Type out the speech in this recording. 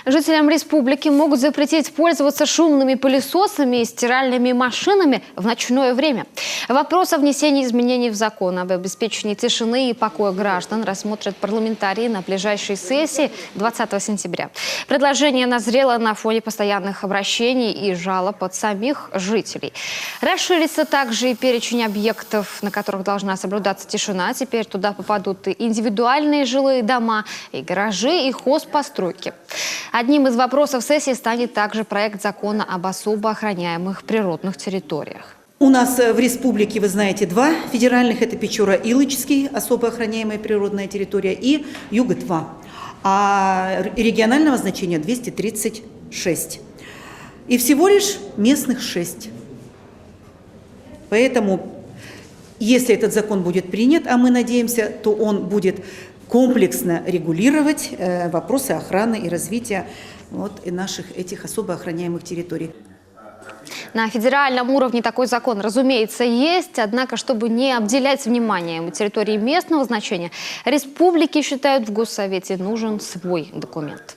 Жителям республики могут запретить пользоваться шумными пылесосами и стиральными машинами в ночное время. Вопрос о внесении изменений в закон об обеспечении тишины и покоя граждан рассмотрят парламентарии на ближайшей сессии 20 сентября. Предложение назрело на фоне постоянных обращений и жалоб от самих жителей. Расширится также и перечень объектов, на которых должна соблюдаться тишина. Теперь туда попадут и индивидуальные жилые дома, и гаражи, и хозпостройки. Одним из вопросов сессии станет также проект закона об особо охраняемых природных территориях. У нас в республике, вы знаете, два федеральных. Это Печора-Илычский, особо охраняемая природная территория, и Юга-2. А регионального значения 236. И всего лишь местных 6. Поэтому, если этот закон будет принят, а мы надеемся, то он будет комплексно регулировать вопросы охраны и развития и наших этих особо охраняемых территорий. На федеральном уровне такой закон, разумеется, есть. Однако, чтобы не обделять вниманием территории местного значения, республики считают, в Госсовете нужен свой документ.